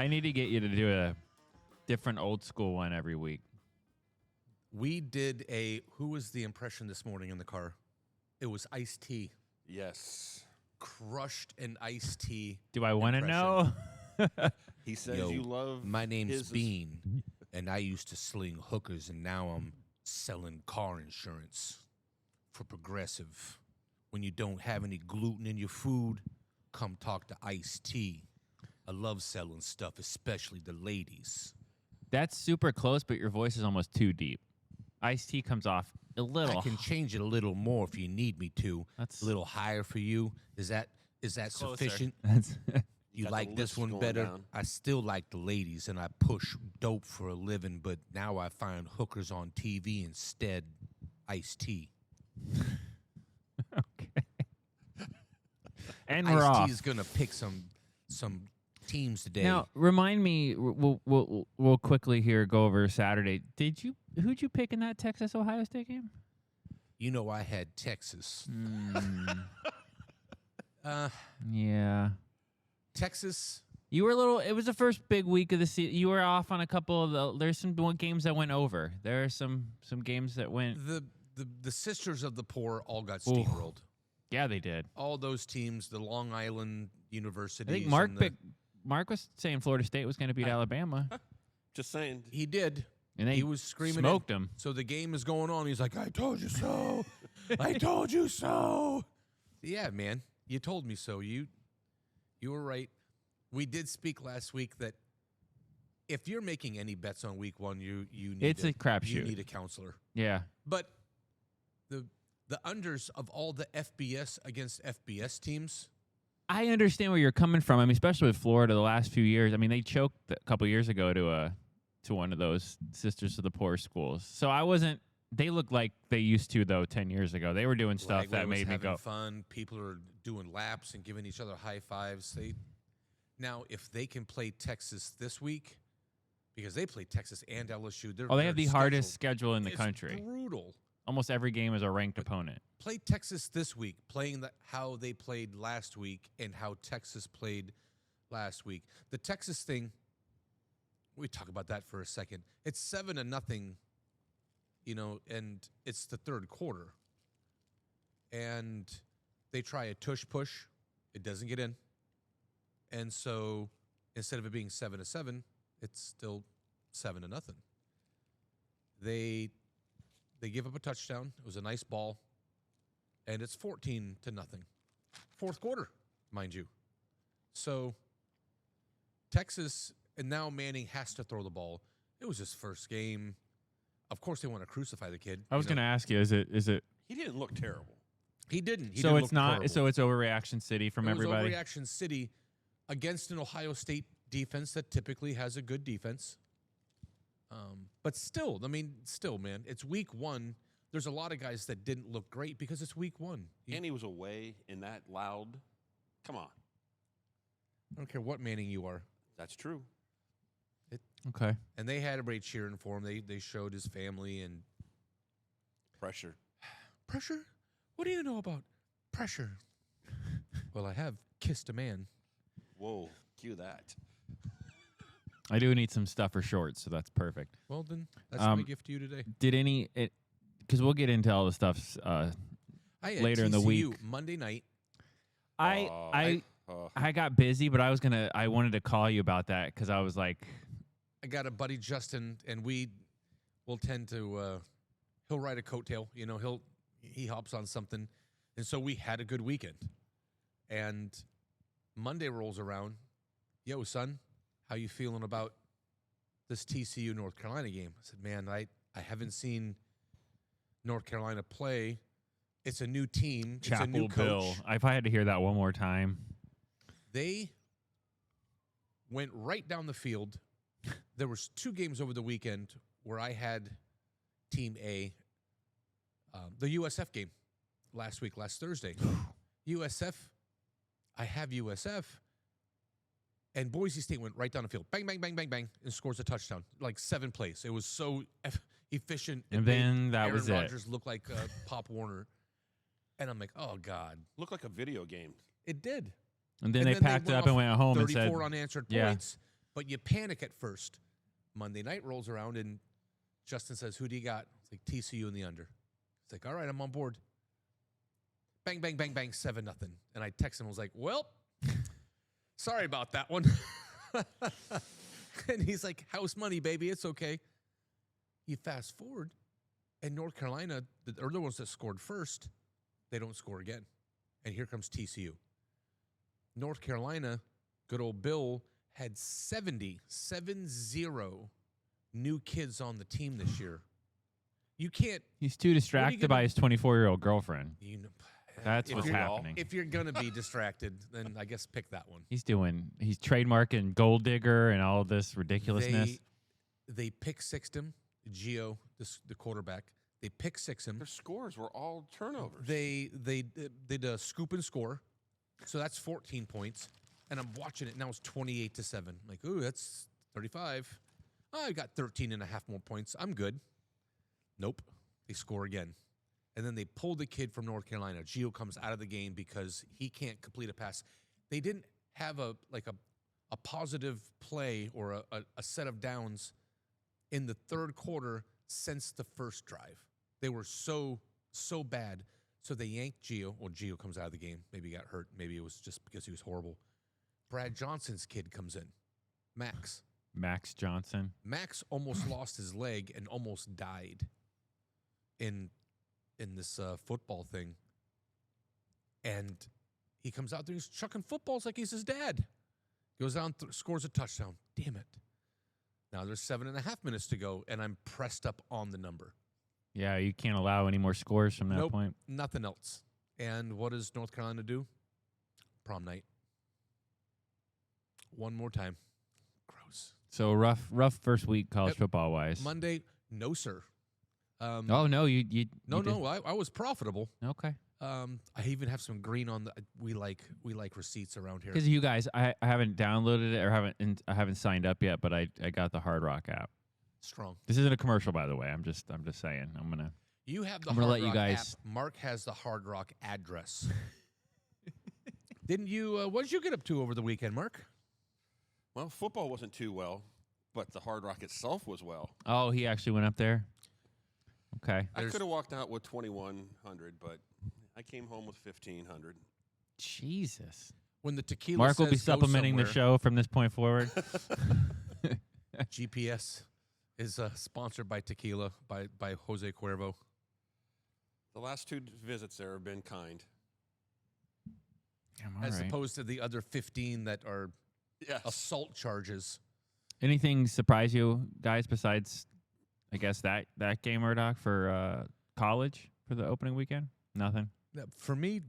I need to get you to do a different old school one every week. We did who was the impression this morning in the car? It was iced tea. Yes. Crushed an iced tea. Do I want to know? He says Yo, you love. My name's his- Bean, and I used to sling hookers, and now I'm selling car insurance for Progressive. When you don't have any gluten in your food, come talk to Iced Tea. I love selling stuff, especially the ladies. That's super close, but your voice is almost too deep. Iced tea comes off a little. I can change it a little more if you need me to. That's a little higher for you. Is that closer. sufficient? That's You Got like the this list one going better? down. I still like the ladies, and I push dope for a living, but now I find hookers on TV instead. Iced Tea. okay. And we're Iced off. Tea is gonna pick some teams today. Now, remind me. We'll quickly here go over Saturday. Who'd you pick in that Texas Ohio State game? You know I had Texas. Yeah. Texas. You were a little. It was the first big week of the season. You were off on a couple of there's some games that went over. There are some games that went. The Sisters of the Poor all got steamrolled. Yeah, they did. All those teams, the Long Island Universities. I think Mark was saying Florida State was going to beat Alabama, Just saying. He did. and they He was screaming. smoked them. So the game is going on. He's like, I told you so. I told you so. Yeah, man. You told me so. You were right. We did speak last week that if you're making any bets on week one, you need It's a crapshoot. You need a counselor. Yeah. But the unders of all the FBS against FBS teams, I understand where you're coming from. I mean, especially with Florida, the last few years. I mean, they choked a couple years ago to one of those Sisters of the Poor schools. So I wasn't. They looked like they used to though 10 years ago. They were doing stuff Lagway that was made me having go. fun. People are doing laps and giving each other high fives. Now if they can play Texas this week, because they play Texas and LSU. They have the their hardest schedule in the it's country. Brutal. Almost every game is a ranked opponent. Play Texas this week, playing how they played last week and how Texas played last week. The Texas thing, we talk about that for a second. It's 7-0, and it's the third quarter. And they try a tush push. It doesn't get in. And so instead of it being 7-7, it's still 7-0. They give up a touchdown. It was a nice ball. And it's 14-0. Fourth quarter, mind you. So Texas, and now Manning has to throw the ball. It was his first game. Of course they want to crucify the kid. I was going to ask you, is it? He didn't look terrible. He didn't. He So didn't it's look not. terrible. So it's overreaction city from It everybody. was overreaction city against an Ohio State defense that typically has a good defense. But still, man, it's week one. There's a lot of guys that didn't look great because it's week one. And he was away in that loud. Come on. I don't care what Manning you are. That's true. Okay. And they had everybody cheering for him. They showed his family and Pressure. pressure. What do you know about pressure? Well, I have kissed a man. Whoa. Cue that. I do need some stuffer shorts, so that's perfect. Well, then that's my gift to you today. Did because we'll get into all the stuff I had later in the TCU week. Monday night. I got busy, but I wanted to call you about that because I was like, I got a buddy, Justin, and we will tend to he'll ride a coattail. He hops on something. And so we had a good weekend. And Monday rolls around. Yo, son, how you feeling about this TCU North Carolina game? I said, man, I haven't seen North Carolina play. It's a new team. It's a new Chapel coach. Bill. If I had to hear that one more time. They went right down the field. There was 2 games over the weekend where I had Team A, the USF game last Thursday. USF, I have USF, and Boise State went right down the field. Bang, bang, bang, bang, bang, and scores a touchdown. Like 7 plays. It was so efficient. And made then that Aaron was it. Rodgers looked like Pop Warner. And I'm like, oh, God. Looked like a video game. It did. And then they packed it up and went home and said, 34 unanswered yeah. points. But you panic at first. Monday night rolls around, and Justin says, "Who do you got?" It's like TCU in the under. It's like, all right, I'm on board. Bang, bang, bang, bang, 7-0. And I text him, was like, well, sorry about that one. And he's like, house money, baby, it's okay. You fast forward, and North Carolina, the other ones that scored first, they don't score again. And here comes TCU. North Carolina, good old Bill, had 70 new kids on the team this year. You can't. He's too distracted by his 24-year-old girlfriend. You know, That's if what's you're- happening. If you're gonna be distracted, then I guess pick that one. He's trademarking gold digger and all this ridiculousness. They pick sixed him, Gio, the quarterback. They pick six him. Their scores were all turnovers. They did a scoop and score, so that's 14 points. And I'm watching it now. It's 28-7. I'm like, ooh, that's 35. Oh, I got 13 and a half more points. I'm good. Nope. They score again. And then they pull the kid from North Carolina. Gio comes out of the game because he can't complete a pass. They didn't have a positive play or a set of downs in the third quarter since the first drive. They were so bad. So they yanked Gio. Well, Gio comes out of the game. Maybe he got hurt. Maybe it was just because he was horrible. Brad Johnson's kid comes in. Max Johnson. Max almost lost his leg and almost died in this football thing. And he comes out there, he's chucking footballs like he's his dad. Goes down, scores a touchdown. Damn it. Now there's 7.5 minutes to go, and I'm pressed up on the number. Yeah, you can't allow any more scores from that Nope, point. nothing else. And what does North Carolina do? Prom night. One more time. Gross. So rough first week college Yep. football wise. Monday, no, sir. Oh no, you No, did- I was profitable. Okay. I even have some green on the. We like receipts around here. Because you guys, I haven't downloaded it or I haven't signed up yet, but I got the Hard Rock app. Strong. This isn't a commercial, by the way. I'm just saying. You have the I'm gonna Hard let you Rock guys- app. Mark has the Hard Rock address. Didn't you? What did you get up to over the weekend, Mark? Well, football wasn't too well, but the Hard Rock itself was well. Oh, he actually went up there. Okay. I There's- could have walked out with 2,100, but I came home with 1,500. Jesus. When the tequila Mark will be says go supplementing the somewhere, show from this point forward. GPS is sponsored by tequila by Jose Cuervo. The last two visits there have been kind. I'm all As right. opposed to the other 15 that are Yes. assault charges. Anything surprise you guys besides, I guess, that game, Murdoch, for college for the opening weekend? Nothing. For me,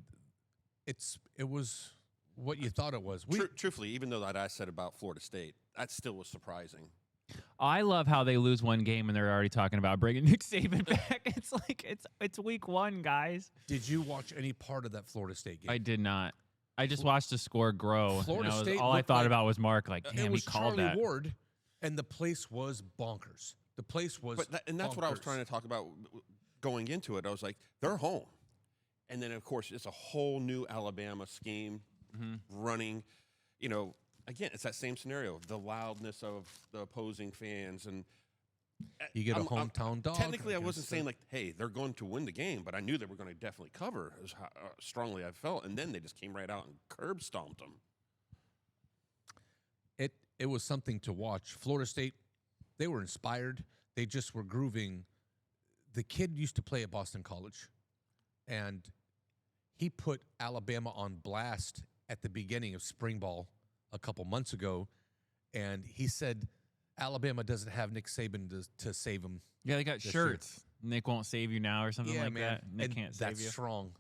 it was what you thought it was. Truthfully, even though that I said about Florida State, that still was surprising. I love how they lose one game and they're already talking about bringing Nick Saban back. It's like it's week one, guys. Did you watch any part of that Florida State game? I did not. I just watched the score grow. Florida and State all I looked thought like- about was Mark. Like, It damn, was he called Charlie that. Ward, and the place was bonkers. The place was And that's what I was bonkers. trying to talk about going into it. I was like, they're home. And then, of course, it's a whole new Alabama scheme running. You know, again, it's that same scenario, the loudness of the opposing fans. And You get a I'm- hometown dog. technically, I wasn't against saying, like, hey, they're going to win the game, but I knew they were going to definitely cover as strongly I felt. And then they just came right out and curb stomped them. it was something to watch. Florida State, they were inspired. They just were grooving. The kid used to play at Boston College, and he put Alabama on blast at the beginning of spring ball a couple months ago, and he said Alabama doesn't have Nick Saban to save him. Yeah, they got This year. shirts. Nick won't save you now or something like that. Nick and can't save that's you. strong.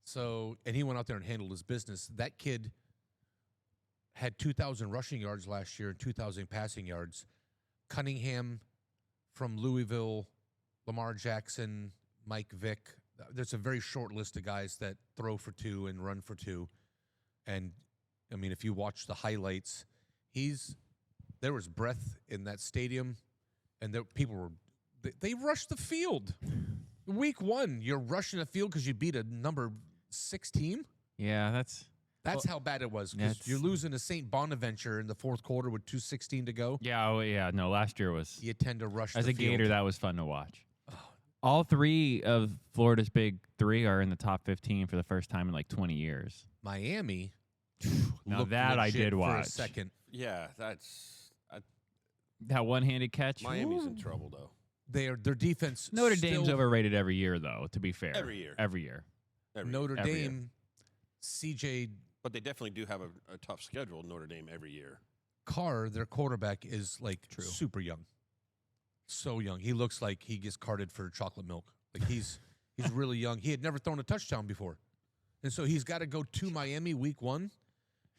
So, and he went out there and handled his business. That kid had 2,000 rushing yards last year and 2,000 passing yards. Cunningham from Louisville, Lamar Jackson, Mike Vick. There's a very short list of guys that throw for two and run for two. And, I mean, if you watch the highlights, there was breath in that stadium, and people were they rushed the field. Week one, you're rushing the field because you beat a number 6 team. Yeah, that's That's how bad it was. Because That's- you're losing to St. Bonaventure in the fourth quarter with 2:16 to go. Yeah, yeah. No, last year was You tend to rush as the a Gator field. that was fun to watch. All three of Florida's big three are in the top 15 for the first time in like 20 years. Miami. Now looked that I legit did for watch. a second. Yeah, that's That one-handed catch. Miami's in trouble though. Their defense. Notre still, Dame's overrated every year, though. To be fair, Every year. every year. Notre every year. Dame. CJ But they definitely do have a tough schedule. Notre Dame every year. Carr, their quarterback, is like True. super young. So young. He looks like he gets carded for chocolate milk. Like he's really young. He had never thrown a touchdown before. And so he's got to go to Miami week 1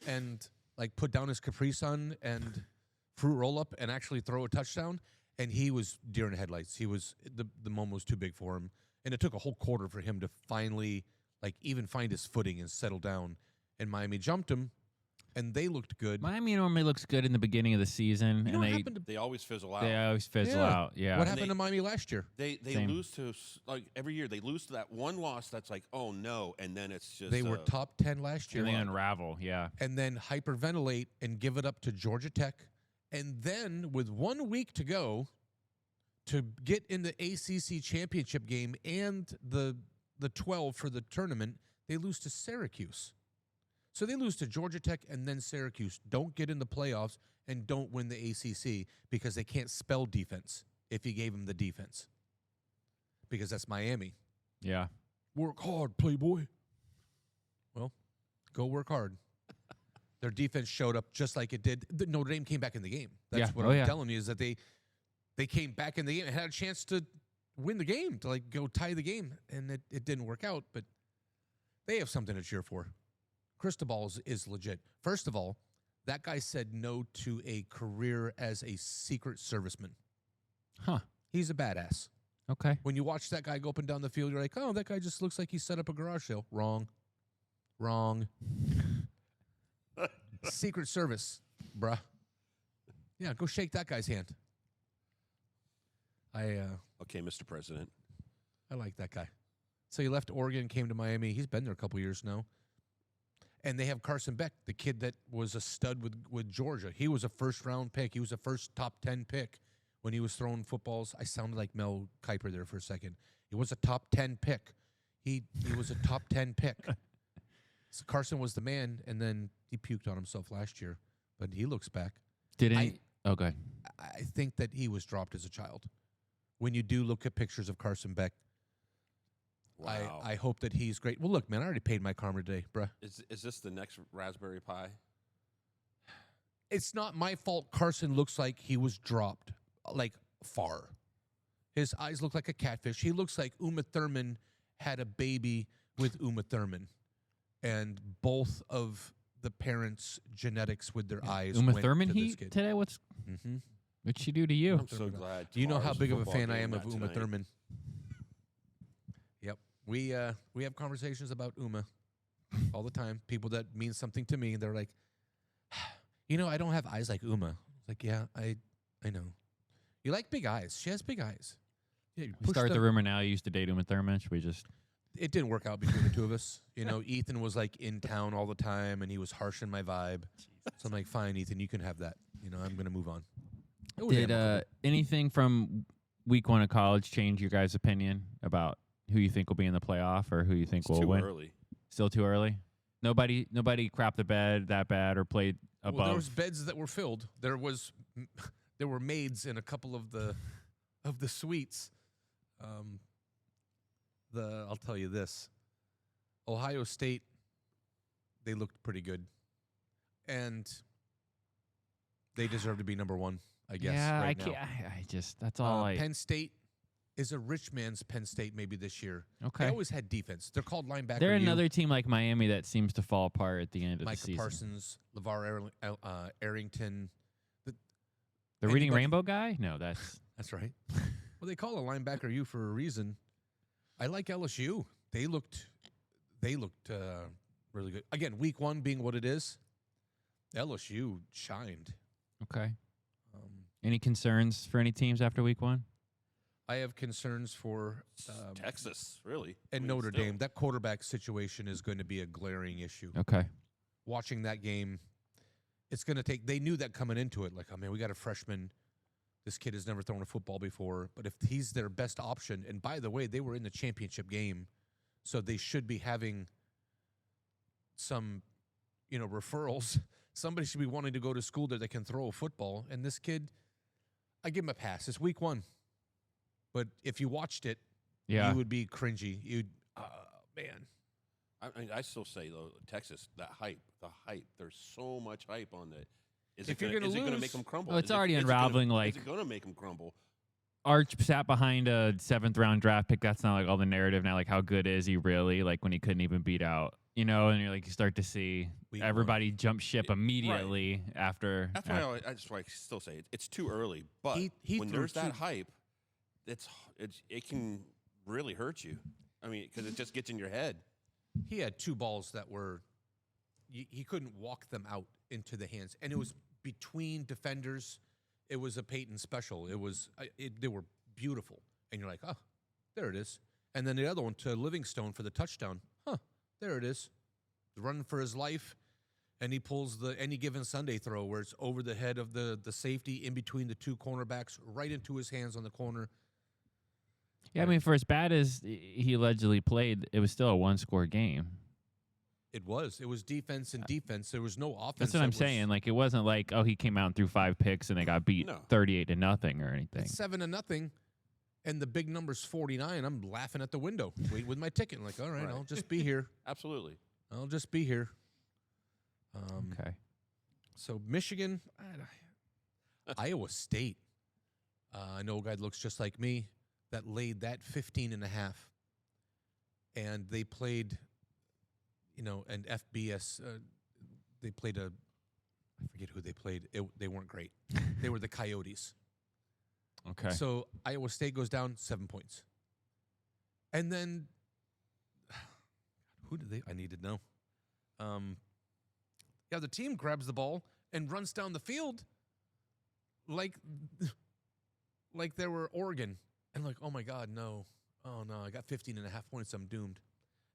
and like put down his Capri Sun and fruit roll up and actually throw a touchdown. And he was deer in the headlights. He was the moment was too big for him. And it took a whole quarter for him to finally like even find his footing and settle down. And Miami jumped him, and they looked good. Miami normally looks good in the beginning of the season, You know and what they happened to They always fizzle out. they always fizzle Yeah. out. Yeah. what And happened to Miami last year? They Same. lose to like every year. They lose to that one loss that's like, oh no, and then it's just They were top 10 last year. And they unravel. Yeah. And then hyperventilate and give it up to Georgia Tech. And then with 1 week to go to get in the ACC championship game and the 12 for the tournament, they lose to Syracuse. So they lose to Georgia Tech and then Syracuse. Don't get in the playoffs and don't win the ACC because they can't spell defense if you gave them the defense. Because that's Miami. Yeah. Work hard, playboy. Well, go work hard. Their defense showed up just like it did. Notre Dame came back in the game. That's Yeah. what Oh, I'm yeah. telling you is that they came back in the game and had a chance to win the game, to like go tie the game, and it didn't work out. But they have something to cheer for. Cristobal is legit. First of all, that guy said no to a career as a secret serviceman. Huh. He's a badass. Okay. When you watch that guy go up and down the field, you're like, oh, that guy just looks like he set up a garage sale. Wrong. Wrong. Secret Service, bruh. Yeah, go shake that guy's hand. okay, Mr. President. I like that guy. So he left Oregon, came to Miami. He's been there a couple years now. And they have Carson Beck, the kid that was a stud with Georgia. He was a first-round pick. He was a first top 10 pick when he was throwing footballs. I sounded like Mel Kiper there for a second. He was a top 10 pick. He was a top 10 pick. So Carson was the man, and then he puked on himself last year. But he looks back. Did any? Okay. I think that he was dropped as a child. When you do look at pictures of Carson Beck, Wow. I hope that he's great. Well, look, man, I already paid my karma today, bruh. Is this the next Raspberry Pi? It's not my fault Carson looks like he was dropped, like far. His eyes look like a catfish. He looks like Uma Thurman had a baby with Uma Thurman. And both of the parents' genetics with their eyes Uma went Thurman to this heat kid. today? What's Mm-hmm. what'd she do to you? I'm so glad. Do you know how tomorrow's big of a football fan I game, am of not Uma tonight. Thurman? Yep. We have conversations about Uma all the time. People that mean something to me, they're like, you know, I don't have eyes like Uma. Like, yeah, I know. You like big eyes. She has big eyes. Yeah, you We push start the them- rumor now. You used to date Uma Thurman. Should we just? It didn't work out between the two of us. You know, Ethan was like in town all the time, and he was harshing my vibe. So I'm like, fine, Ethan, you can have that. You know, I'm gonna move on. It was Did amicable. anything from week 1 of college change your guys' opinion about who you think will be in the playoff or who you think It's will too win? early. Still too early. Nobody crapped the bed that bad or played above. Well, there was beds that were filled. There were maids in a couple of the suites. I'll tell you this. Ohio State, they looked pretty good. And they deserve to be number 1, I guess. yeah, right I now. can't. I just that's all I. Penn State is a rich man's Penn State maybe this year. They Okay. always had defense. They're called linebacker. They're U. another team like Miami that seems to fall apart at the end of the Micah season. Parsons, LeVar Arrington. The Reading anybody- Rainbow guy? No, that's That's right. Well, they call a linebacker U for a reason. I like LSU. They looked really good. Again, week 1 being what it is, LSU shined. okay. Um, Any concerns for any teams after week 1? I have concerns for Texas, really. and I mean, Notre still. Dame. That quarterback situation is going to be a glaring issue. Okay. watching that game, it's going to take. They knew that coming into it, like, oh man, we got a freshman. This kid has never thrown a football before, but if he's their best option, and by the way, they were in the championship game, so they should be having some, referrals. Somebody should be wanting to go to school there that can throw a football. And this kid, I give him a pass. It's week 1, but if you watched it, Yeah. you would be cringy. You'd, man. I still say though, Texas, the hype. There's so much hype on that. Is If it you're going gonna to lose- make them crumble? Well, it's Is it- already is it gonna- unraveling, like- is it going to make them crumble? Arch sat behind a 7th round draft pick. That's not like all the narrative now. Like, how good is he really? Like when he couldn't even beat out, and you're like, you start to see Week everybody jump ship immediately after. That's why I still say it's too early. But He when threw there's that two- hype, it can really hurt you. I mean, because it just gets in your head. He had 2 balls that were, he couldn't walk them out into the hands, and it was between defenders. It was a Peyton special. They were beautiful, and you're like, oh, there it is. And then the other one to Livingstone for the touchdown. There it is, running for his life, and he pulls the any given Sunday throw where it's over the head of the safety in between the 2 cornerbacks, right into his hands on the corner. Yeah, I mean, for as bad as he allegedly played, it was still a 1-score game. It was defense and defense. There was no offense. That's what I'm saying. Like, it wasn't like, oh, he came out and threw 5 picks and they got beat No. 38-0 or anything. It's 7-0, and the big number's 49. I'm laughing at the window, wait with my ticket. I'm like, all right, Right. I'll just be here. Absolutely. I'll just be here. Okay. So Michigan, Iowa State. I know a guy that looks just like me that laid that 15.5, and they played, an FBS. They played I forget who they played. They weren't great. They were the Coyotes. Okay. So Iowa State goes down 7 points. And then, who did they? I need to know. The team grabs the ball and runs down the field like they were Oregon. And like, oh my God, no. Oh no, I got 15.5 points. I'm doomed.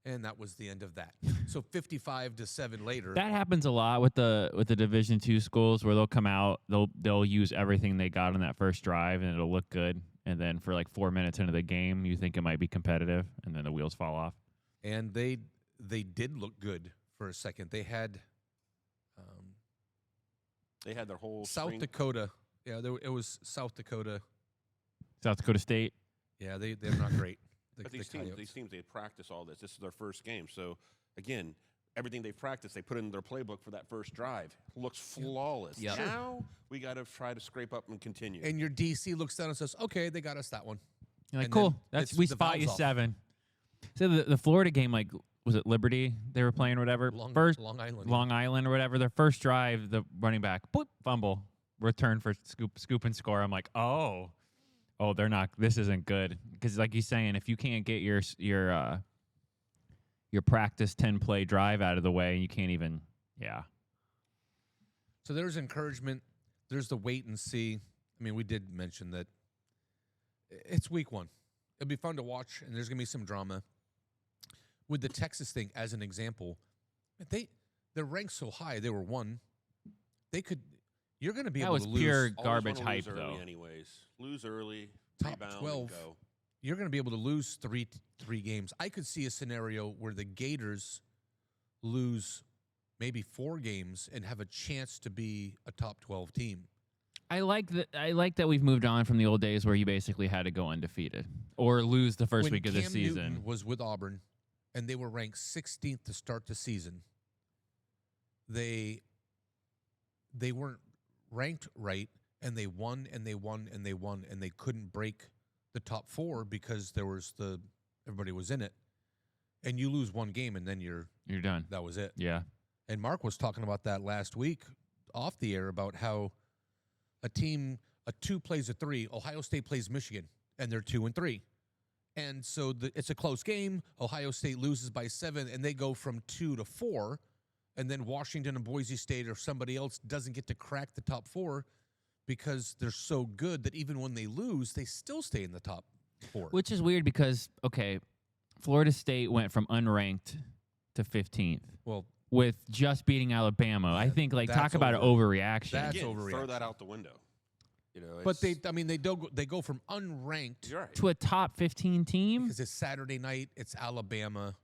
And that was the end of that. So 55-7 later. That happens a lot with the Division II schools where they'll come out, they'll use everything they got on that first drive and it'll look good. And then for like 4 minutes into the game, you think it might be competitive, and then the wheels fall off. And they did look good for a second. They had their whole South spring- Dakota. Yeah, it was South Dakota. South Dakota State. Yeah, they're not great. But these teams, they practice all this. This is their first game. So, again, everything they've practiced, they put in their playbook for that first drive. Looks flawless. Yep. Now we got to try to scrape up and continue. And your DC looks down and says, "Okay, they got us that one." You're like, And cool. then That's it's we the spot you valves off. 7. So the Florida game, like, was it Liberty they were playing or whatever? Long Island. Long Island or whatever. Their first drive, the running back, boop, fumble, return for scoop and score. I'm like, oh, they're not. This isn't good because, like you're saying, if you can't get your practice 10-play drive out of the way, you can't even. Yeah. So there's encouragement. There's the wait and see. I mean, we did mention that it's week 1. It'll be fun to watch, and there's gonna be some drama. With the Texas thing as an example, they're ranked so high. They were 1. They could. You're going to be That able was to lose pure Always garbage wanna hype, lose early though. anyways. Lose early, Top rebound, 12. and go. You're going to be able to lose three games. I could see a scenario where the Gators lose maybe 4 games and have a chance to be a top 12 team. I like that we've moved on from the old days where you basically had to go undefeated or lose the first When week of the Cam season. Newton was with Auburn, and they were ranked 16th to start the season. They weren't ranked right, and they won and they won and they won, and they couldn't break the top 4 because everybody was in it. And you lose 1 game, and then you're done. that was it. Yeah. And Mark was talking about that last week off the air about how a 2 plays a 3. Ohio State plays Michigan, and they're 2-3. And so it's a close game. Ohio State loses by 7, and they go from 2 to 4. And then Washington and Boise State or somebody else doesn't get to crack the top 4 because they're so good that even when they lose, they still stay in the top 4. Which is weird because, okay, Florida State went from unranked to 15th. Well, with just beating Alabama. I think like talk that's about over. overreaction. That's Again, throw overreaction. that out the window. You know, But it's- they go from unranked you're right. to a top 15 team. because it's Saturday night. It's Alabama.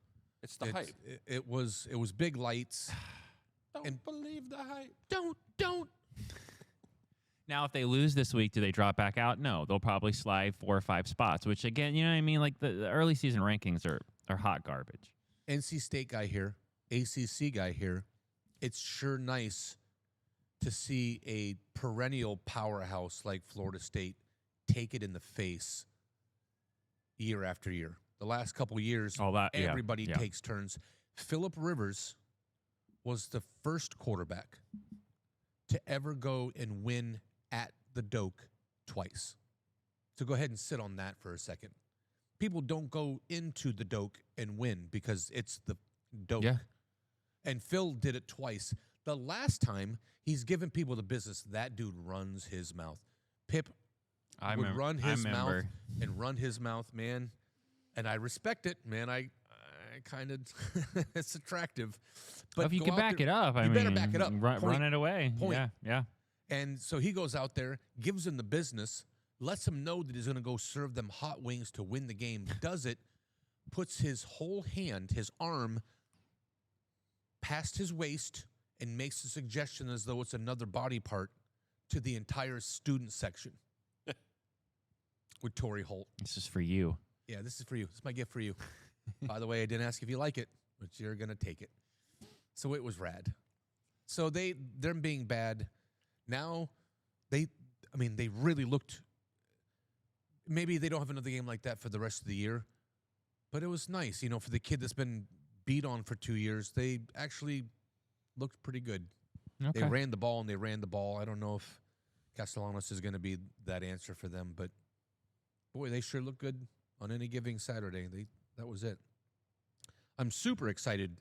It's the hype. It was big lights. Don't believe the hype. Don't. Now, if they lose this week, do they drop back out? No, they'll probably slide 4 or 5 spots, which, again, you know what I mean? Like, the early season rankings are hot garbage. NC State guy here, ACC guy here. It's sure nice to see a perennial powerhouse like Florida State take it in the face year after year. The last couple years, everybody takes turns. Phillip Rivers was the first quarterback to ever go and win at the Doak twice. So go ahead and sit on that for a second. People don't go into the Doak and win because it's the Doak. Yeah. And Phil did it twice. The last time, he's given people the business. That dude runs his mouth. Pip would run his mouth and run his mouth, man. And I respect it, man. I kind of, it's attractive. But if you go can out back there- it up, I you mean, better back it up. Run Point. it away. Point. Yeah. And so he goes out there, gives them the business, lets them know that he's going to go serve them hot wings to win the game, does it, puts his whole hand, his arm, past his waist, and makes a suggestion as though it's another body part to the entire student section with Torrey Holt. This is for you. Yeah, this is for you. This is my gift for you. By the way, I didn't ask if you like it, but you're going to take it. So it was rad. So them being bad, now they really looked, maybe they don't have another game like that for the rest of the year, but it was nice, for the kid that's been beat on for 2 years, they actually looked pretty good. Okay. They ran the ball and they ran the ball. I don't know if Castellanos is going to be that answer for them, but boy, they sure look good on any given Saturday. That was it. I'm super excited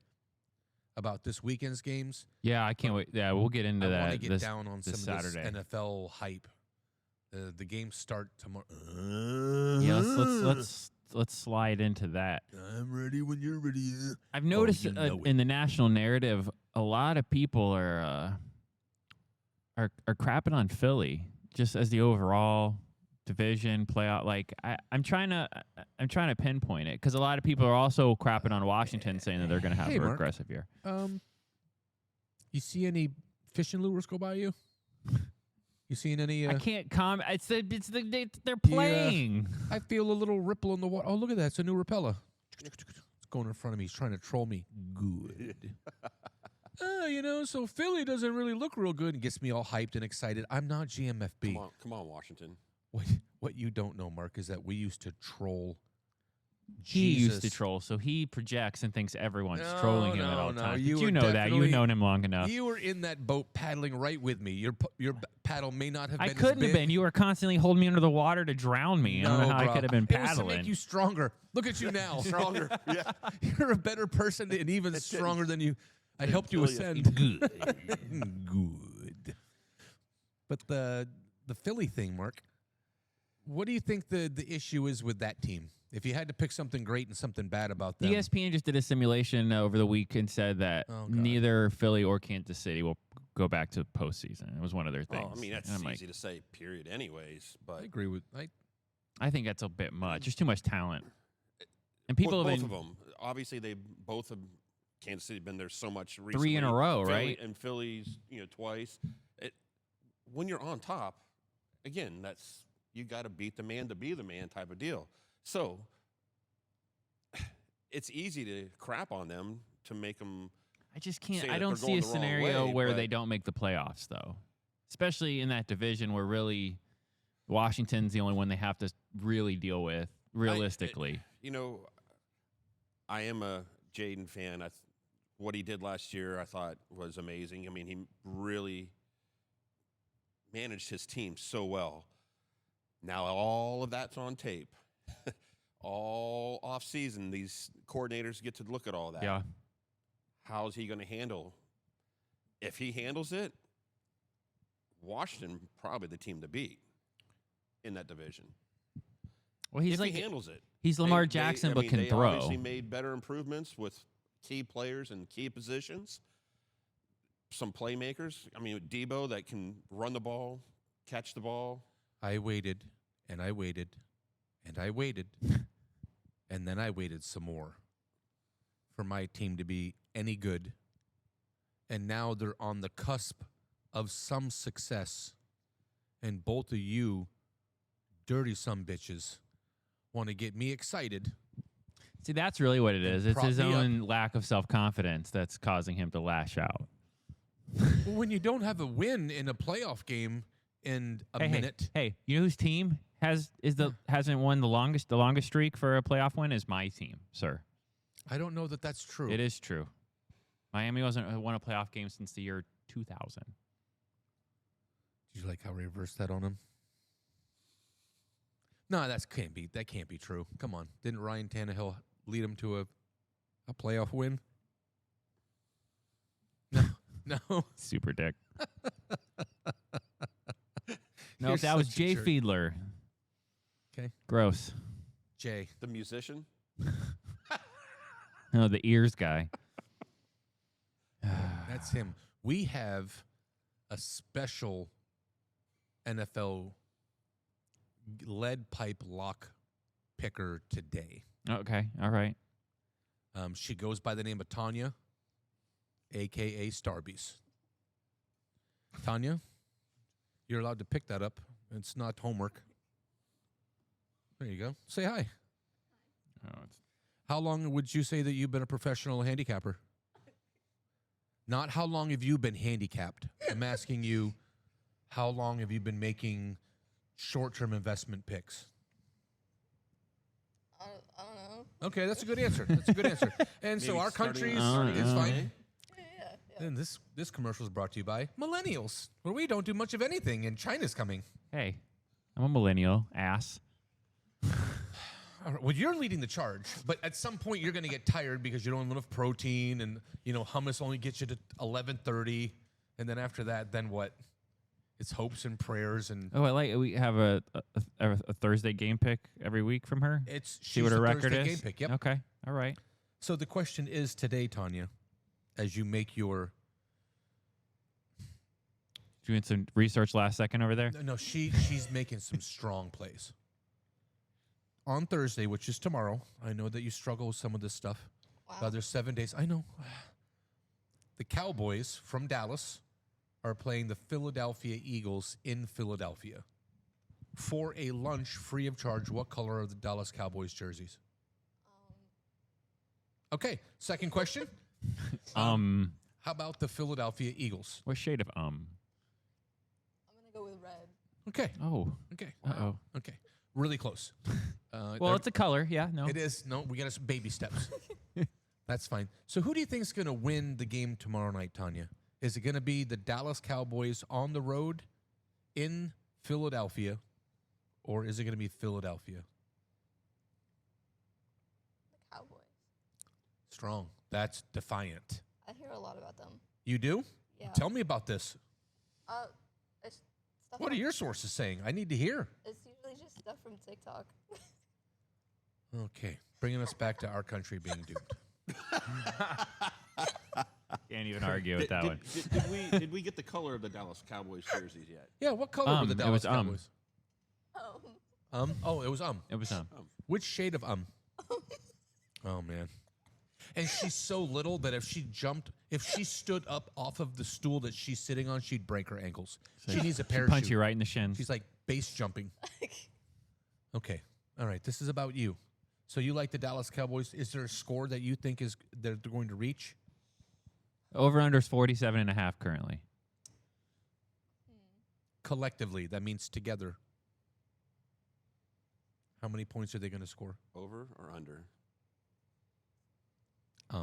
about this weekend's games. Yeah, I can't wait. Yeah, we'll get into I that. want to get this down on some Saturday. of this NFL hype. The games start tomorrow. Yeah, let's slide into that. I'm ready when you're ready. I've noticed you know it. in the national narrative, a lot of people are crapping on Philly just as the overall division playoff. Like I'm trying to pinpoint it because a lot of people are also crapping on Washington, saying that they're going to have Hey, a Mark. regressive year. You see any fishing lures go by you? You seen any? I can't comment. They're playing. I feel a little ripple in the water. Oh, look at that! It's a new repeller. It's going in front of me. He's trying to troll me. Good. So Philly doesn't really look real good and gets me all hyped and excited. I'm not GMFB. Come on, Washington. What you don't know, Mark, is that we used to troll. He used to Jesus. troll, so he projects and thinks everyone's No, trolling him no, at all no. times. You But you were know that. definitely- You've known him long enough. You were in that boat paddling right with me. Your paddle may not have I been. couldn't as have big. been. You were constantly holding me under the water to drown me. I don't know how I bro. could have been It was to paddling. make you stronger. Look at you now. Stronger. Yeah. You're a better person and even stronger than you. I helped you kill you. ascend. Good. Good. But the Philly thing, Mark, what do you think the issue is with that team? If you had to pick something great and something bad about them. ESPN just did a simulation over the week and said that Oh, God. neither Philly or Kansas City will go back to postseason. It was one of their things. Oh, I mean, that's And I'm easy to say, period, anyways. But I agree with I think that's a bit much. There's too much talent. And people both have of been them. Obviously, they both have. Kansas City been there so much recently. 3 in a row, Philly, right? And Philly's, twice. When you're on top, again, that's you got to beat the man to be the man type of deal. So it's easy to crap on them to make them. I just can't. say I that don't they're see going a the wrong scenario way, where but- they don't make the playoffs, though. Especially in that division where really Washington's the only one they have to really deal with realistically. I am a Jaden fan. What he did last year, I thought was amazing. I mean, he really managed his team so well. Now all of that's on tape. All off season, these coordinators get to look at all that. Yeah. How's he going to handle? If he handles it, Washington probably the team to beat in that division. Well, he's if like he handles it. he's Lamar Jackson, but can they throw. obviously made better improvements with key players and key positions. some playmakers. I mean, Debo that can run the ball, catch the ball. I waited, and I waited, and I waited, and then I waited some more for my team to be any good. And now they're on the cusp of some success. And both of you dirty sumbitches want to get me excited. See, that's really what it is. It's prop his me up. own lack of self-confidence that's causing him to lash out. Well, when you don't have a win in a playoff game in a minute. Hey, you know whose team hasn't won the longest streak for a playoff win is my team, sir. I don't know that that's true. It is true. Miami wasn't won a playoff game since the year 2000. Did you like how we reversed that on him? No, that can't be true. Come on. Didn't Ryan Tannehill lead him to a playoff win? No. Super dick. No, You're that was such a Jay jerk. Fiedler. Okay. Gross. Jay. The musician. No, the ears guy. That's him. We have a special NFL lead pipe lock picker today. Okay, all right. She goes by the name of Tanya, a.k.a. Starbies. Tanya, you're allowed to pick that up. It's not homework. There you go. Say hi. Oh, it's How long would you say that you've been a professional handicapper? Not how long have you been handicapped. I'm asking you, how long have you been making short-term investment picks? I don't know. Okay, that's a good answer. That's a good answer. And so Maybe our starting country in is starting fine. May? Yeah. And this commercial is brought to you by Millennials, where we don't do much of anything, and China's coming. hey, I'm a millennial ass. All right, well, you're leading the charge, but at some point you're going to get tired because you don't have enough protein, and hummus only gets you to 11:30, and then after that, then what? It's hopes and prayers, and Oh, we have a Thursday game pick every week from her. it's See what her the record Thursday is. game pick. Yep. Okay, all right. So the question is today, Tanya, as you make your Doing some research last second over there. no, she's making some strong plays. On Thursday, which is tomorrow, I know that you struggle with some of this stuff. Wow. There's 7 days. I know. The Cowboys from Dallas are playing the Philadelphia Eagles in Philadelphia for a lunch free of charge. What color are the Dallas Cowboys jerseys? Okay, second question. How about the Philadelphia Eagles? What shade of I'm gonna go with red. Okay, Oh, okay, uh-oh. okay. Really close. Well, it's a color. Yeah, no. It is. No, we got some baby steps. That's fine. So who do you think is going to win the game tomorrow night, Tanya? Is it going to be the Dallas Cowboys on the road in Philadelphia, or is it going to be Philadelphia? The Cowboys. Strong. That's defiant. I hear a lot about them. You do? Yeah. Tell me about this. It's stuff What are from- your sources saying? I need to hear. It's usually just stuff from TikTok. Okay. Bringing us back to our country being doomed. Can't even argue with that one. Did we get the color of the Dallas Cowboys jerseys yet? Yeah, what color were the It Dallas was, Cowboys? Oh. Oh, it was It was Which shade of Oh man. And she's so little that if she stood up off of the stool that she's sitting on, she'd break her ankles. She needs a parachute. punch you right in the shin. She's like base jumping. Okay. All right. This is about you. So you like the Dallas Cowboys. Is there a score that you think is they're going to reach? Over under is 47.5 currently. Collectively, that means together. How many points are they going to score? Over or under?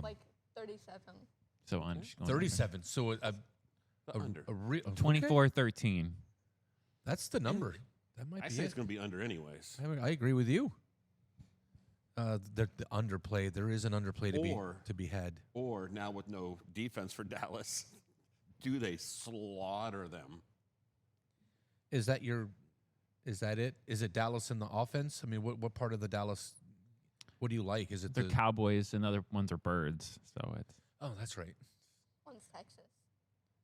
Like 37. So on 37. So The under. a real 24-13. That's the number. That might I be say it. it's going to be under anyways. I agree with you. The underplay. There is an underplay to be had. Or now with no defense for Dallas, do they slaughter them? Is that it? Is it Dallas in the offense? I mean, what part of the Dallas? What do you like? Is it They're the Cowboys and the other ones are birds. So it's Oh, that's right. One's Texas.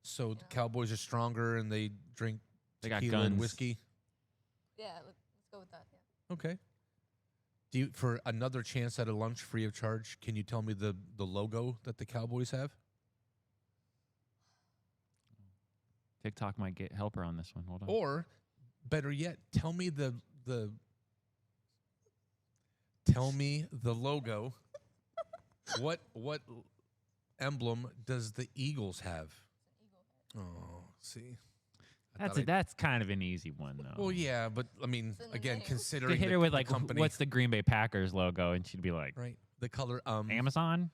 So the Cowboys are stronger and they drink They got tequila and guns. whiskey. Yeah, let's go with that. Yeah. Okay. Do you, for another chance at a lunch free of charge, can you tell me the logo that the Cowboys have? TikTok might get helper on this one. Hold on. Or, better yet, tell me the logo. What emblem does the Eagles have? Oh, see. That's kind of an easy one though. Well, yeah, but I mean, It's in the again, name. considering Could hit the, her with the like, company, what's the Green Bay Packers logo, and she'd be like, right? The color. Amazon.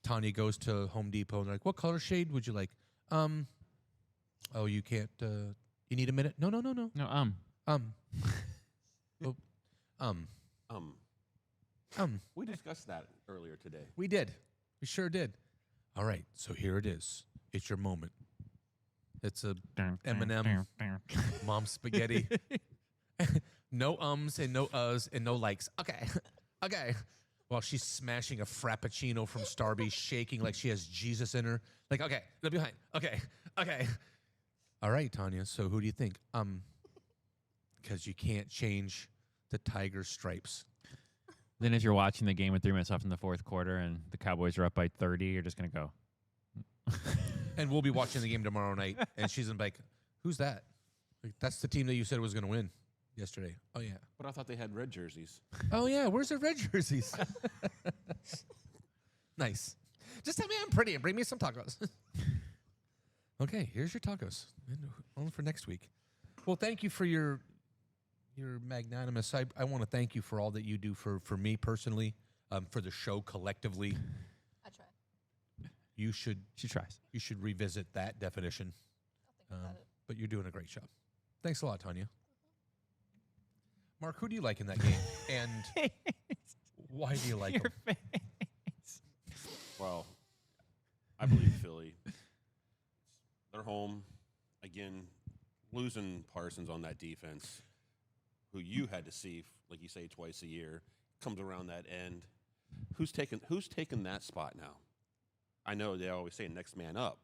Tanya goes to Home Depot and they're like, "What color shade would you like?" Oh, you can't. You need a minute? No. No, Oh, We discussed that earlier today. we did. We sure did. All right, so here it is. It's your moment. It's a M&M. Mom spaghetti. No ums and no uhs and no likes. Okay. Okay. While she's smashing a Frappuccino from Starbucks, shaking like she has Jesus in her. Like, okay, look behind. Okay. Okay. All right, Tanya. So who do you think? Because you can't change the tiger stripes. Then as you're watching the game with 3 minutes left in the fourth quarter and the Cowboys are up by 30, you're just going to go. And we'll be watching the game tomorrow night. And she's gonna be like, who's that? Like, that's the team that you said was going to win yesterday. Oh, yeah. But I thought they had red jerseys. Oh, yeah. Where's the red jerseys? Nice. Just tell me I'm pretty and bring me some tacos. Okay, here's your tacos. Only for next week. Well, thank you for your magnanimous. I want to thank you for all that you do for me personally, for the show collectively. I try. You should She tries. revisit that definition. I'll think about it. But you're doing a great job. Thanks a lot, Tanya. Mark, who do you like in that game? And why do you like Your them? face. Well, I believe Philly. They're home. Again, losing Parsons on that defense, who you had to see, like you say, twice a year, comes around that end. Who's taken that spot now? I know they always say next man up,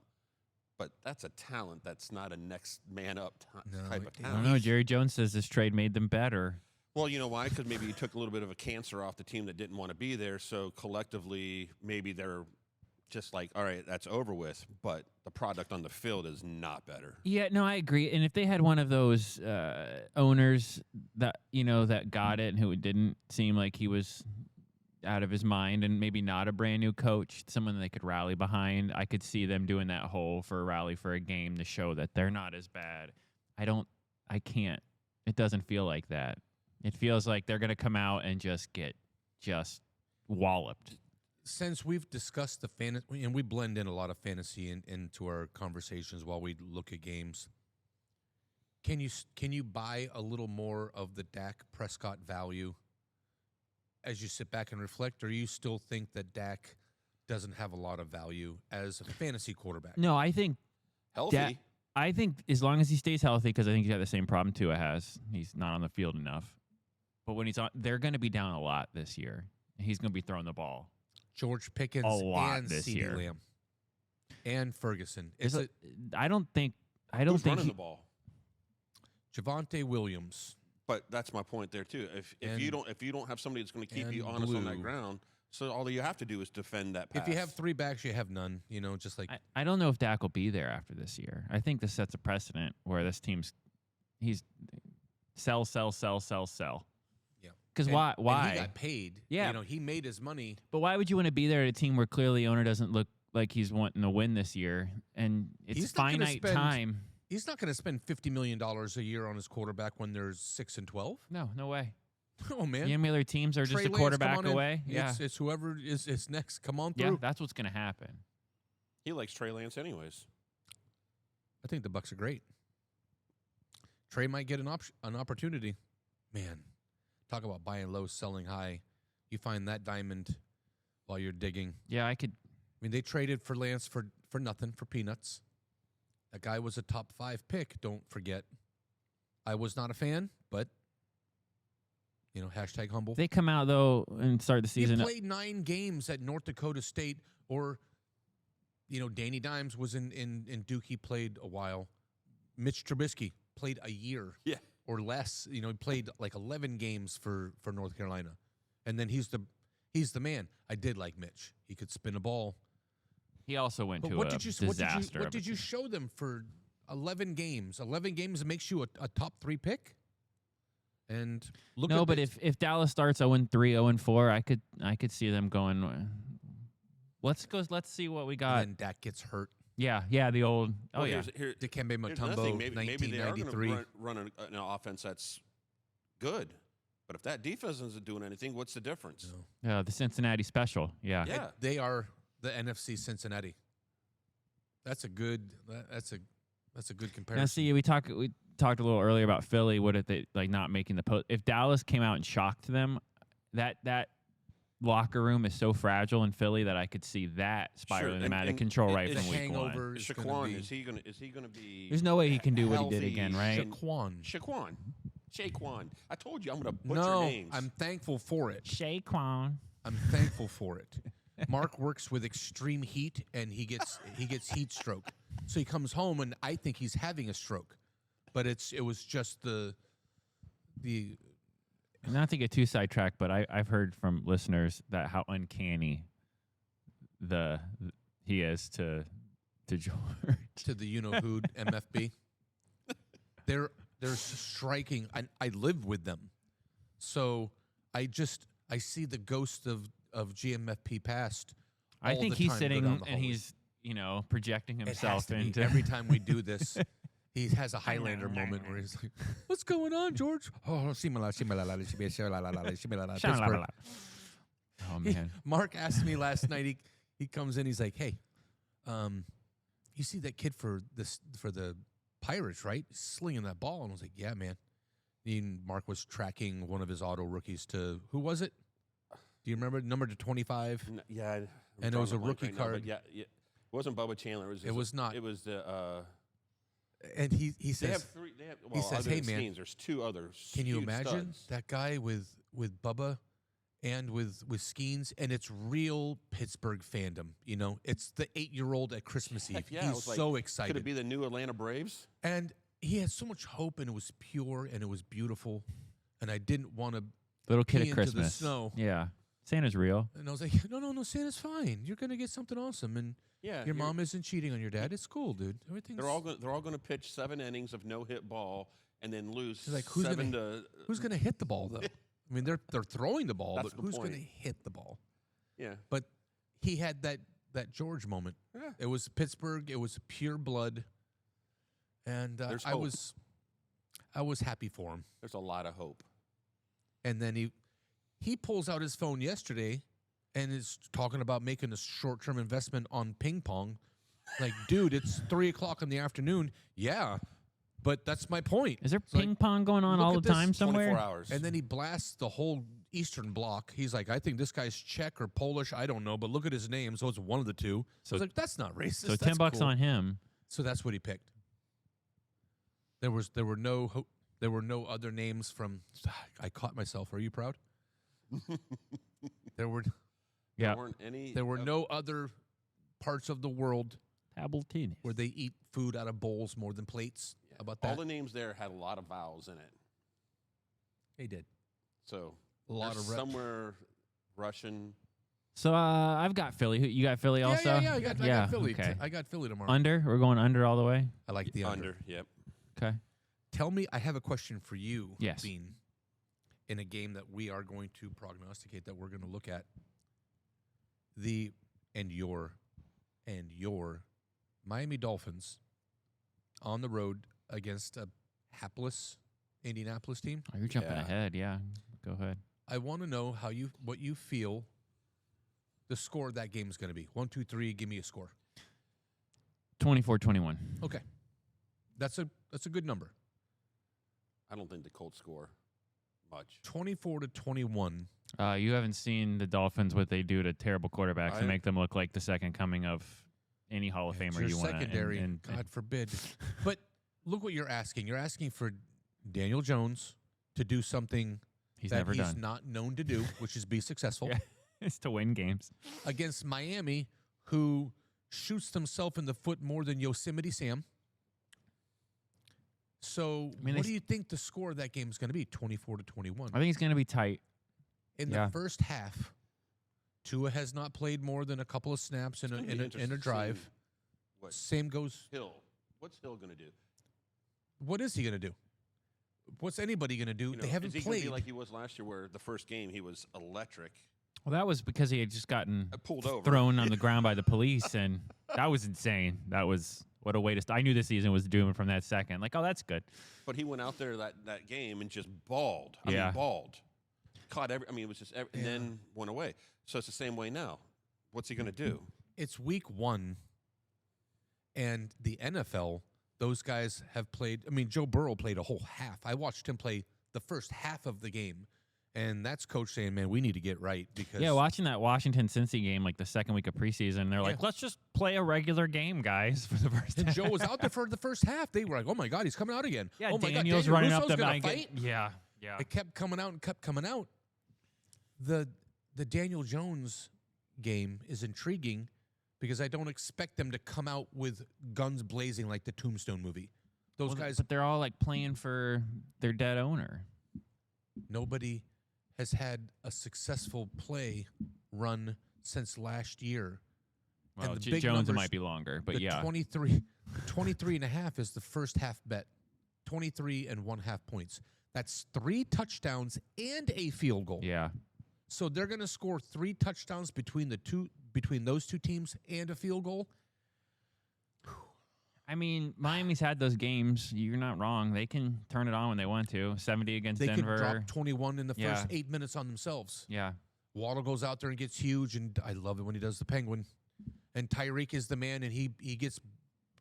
but that's a talent that's not a next man up No, type of yeah. I talent. don't know. Jerry Jones says this trade made them better. Well, you know why? Because maybe you took a little bit of a cancer off the team that didn't want to be there. So collectively, maybe they're just like, all right, that's over with. But the product on the field is not better. Yeah, no, I agree. And if they had one of those owners that that got it and who didn't seem like he was out of his mind, and maybe not a brand new coach, someone they could rally behind, I could see them doing that whole for a rally for a game to show that they're not as bad. I can't. It doesn't feel like that. It feels like they're going to come out and just get walloped. Since we've discussed the fantasy, and we blend in a lot of fantasy into our conversations while we look at games, can you buy a little more of the Dak Prescott value as you sit back and reflect, or you still think that Dak doesn't have a lot of value as a fantasy quarterback? No, I think Healthy. I think as long as he stays healthy, because I think he's got the same problem Tua has. He's not on the field enough. But when he's on, they're going to be down a lot this year. He's going to be throwing the ball. George Pickens A lot and this CeeDee year. Lamb and Ferguson. Is It's it, I don't think Who's running he- the ball? Javonte Williams. But that's my point there too. If And- you don't have somebody that's going to keep you and honest on that Blue. ground, so all you have to do is defend that pass. If you have three backs, you have none. You know, just like I don't know if Dak will be there after this year. I think this sets a precedent where this he's sell. yeah. Because And- why? And he got paid. Yeah. You know, he made his money. But why would you want to be there at a team where clearly the owner doesn't look like he's wanting to win this year, and it's He's not gonna finite spend- time? He's not going to spend $50 million a year on his quarterback when there's 6-12. No way. Oh man, The other teams are just Trey a Lance, quarterback come on in. away. Yeah, It's whoever is next. Come on yeah, through. that's what's going to happen. He likes Trey Lance anyways. I think the Bucks are great. Trey might get an opportunity. Man, talk about buying low, selling high. You find that diamond while you're digging. Yeah, I could. I mean, they traded for Lance for nothing, for peanuts. That guy was a top 5 pick, don't forget. I was not a fan, but, hashtag humble. They come out though and start the You season. played 9 games at North Dakota State, or Danny Dimes was in Duke. He played a while. Mitch Trubisky played a year or less. He played like 11 games for North Carolina, and then he's the man. I did like Mitch. He could spin a ball. He also went But to what a did you disaster. what did you show them for 11 games? 11 games makes you a top 3 pick. And look No, at but if Dallas starts 0-3, 0-4, I could see them going. Let's see what we got. and Dak gets hurt. Yeah, the old. Oh Well, yeah. Dikembe here's another Mutombo, thing. Maybe they are going 1993. to run an offense that's good. But if that defense isn't doing anything, what's the difference? No. Yeah, the Cincinnati special. Yeah. Yeah. They are the NFC Cincinnati. That's a good comparison. Now, see, we talked a little earlier about Philly. What if they not making the post? If Dallas came out and shocked them, that locker room is so fragile in Philly that I could see that spiraling them out of control right the from week hangover one. is gonna Shaquan, be- is he going to be? There's no way he can do what he did healthy? again, right? Shaquan. I told you I'm going to butcher No, names. I'm thankful for it. Shaquan. I'm thankful for it. Mark works with extreme heat, and he gets heat stroke. So he comes home, and I think he's having a stroke, but it was just the. Not to get too sidetracked, but I've heard from listeners that how uncanny he is to George. To the who MFB. They're striking. I live with them, so I see the ghost of GMFP past. I all think the he's time go sitting down the and hallways. he's projecting It has himself to be. into Every time we do this, he has a Highlander moment where he's like, "What's going on, George?" Oh, Pittsburgh. Oh man. Mark asked me last night. He comes in. He's like, "Hey, you see that kid for the Pirates, right? He's slinging that ball." And I was like, "Yeah, man." And Mark was tracking one of his auto rookies to who was it? Do you remember number to 25? Yeah. I'm And it was drawing a blank rookie right now, but card. yeah, it wasn't Bubba Chandler. It was not. It was the. And he They says, have three. They have, he well, says, other "Hey, than man, Skeens, there's two others. can you huge imagine studs. that guy with Bubba and with Skeens?" And it's real Pittsburgh fandom. It's the 8-year-old at Christmas Eve. Heck yeah, I He's was like, so Could excited. it be the new Atlanta Braves? And he had so much hope, and it was pure, and it was beautiful. And I didn't want to. Little kid pee at into the Christmas. snow. Yeah. Santa's real. And I was like, no, Santa's fine. You're gonna get something awesome, and Yeah. your mom isn't cheating on your dad. It's cool, dude. Everything's. They're all going to pitch 7 innings of no hit ball and then lose He's like, who's 7 gonna- to. Who's gonna hit the ball though? I mean, they're throwing the ball, That's but the who's point. gonna hit the ball? Yeah. But he had that George moment. Yeah. It was Pittsburgh. It was pure blood, and There's I hope. was happy for him. There's a lot of hope. And then he pulls out his phone yesterday and is talking about making a short-term investment on ping pong. Like, dude, it's 3:00 in the afternoon. Yeah, but that's my point. Is there It's like, ping pong going on look all at the this time 24 somewhere? hours. And then he blasts the whole Eastern Bloc. He's like, I think this guy's Czech or Polish. I don't know, but look at his name. So it's one of the two. So I was like, that's not racist. So That's $10 cool. on him. So that's what he picked. There were no other names from. I caught myself. Are you proud? There were Yeah. There weren't any. there were no other parts of the world Tabletini. where they eat food out of bowls more than plates. How about All that? the names there had a lot of vowels in it. They did So a lot there's of somewhere Russian. So I've got Philly. You got Philly also? Yeah. I got Philly. Okay. I got Philly tomorrow. Under? We're going under all the way? I like the under. Yep. Okay. Tell me, I have a question for you, Yes. Bean, in a game that we are going to prognosticate, that we're going to look at. Your Miami Dolphins on the road against a hapless Indianapolis team. Oh, you're jumping Yeah. ahead. Yeah. Go ahead. I want to know what you feel the score of that game is going to be. 1, 2, 3. Give me a score. 24-21. Okay, that's a good number. I don't think the Colts score much. 24-21. You haven't seen the Dolphins, what they do to terrible quarterbacks to make them look like the second coming of any Hall of It's Famer your you want. secondary. God forbid. But look what you're asking. You're asking for Daniel Jones to do something he's that never he's done. not known to do, which is be successful Yeah. It's to win games. against Miami, who shoots himself in the foot more than Yosemite Sam. So, I mean, what do you think the score of that game is going to be? 24-21. I think it's going to be tight. In the first half, Tua has not played more than a couple of snaps in a drive. Same goes. Hill. What's Hill going to do? What is he going to do? What's anybody going to do? They haven't is he played. Be like he was last year, where the first game he was electric. Well, that was because he had just gotten Pulled over, thrown on the ground by the police, and that was insane. That was what a way to. I knew the season was doomed from that second. Like, oh, that's good. But he went out there that game and just balled. I Yeah. mean, balled. Caught every. I mean, it was just. And then went away. So it's the same way now. What's he going to do? It's week 1, and the NFL. Those guys have played. I mean, Joe Burrow played a whole half. I watched him play the first half of the game. And that's coach saying, man, we need to get right because watching that Washington-Cincy game like the second week of preseason, they're like, let's just play a regular game, guys, for the first and half. Joe was out there for the first half. They were like, oh my God, he's coming out again. Yeah, oh my Daniel's God, running Russo's up the gonna bank. fight. Yeah. It kept coming out and kept coming out. The Daniel Jones game is intriguing because I don't expect them to come out with guns blazing like the Tombstone movie. Those guys, but they're all like playing for their dead owner. Nobody has had a successful play run since last year. Well, and the big Jones numbers, might be longer, but the 23 and a half is the first half bet. 23 and 1/2 points. That's 3 touchdowns and a field goal. Yeah. So they're going to score 3 touchdowns between those two teams and a field goal. I mean, Miami's had those games. You're not wrong. They can turn it on when they want to. 70 against They Denver. could drop 21 in the first 8 minutes on themselves. Yeah. Waddle goes out there and gets huge, and I love it when he does the penguin. And Tyreek is the man, and he gets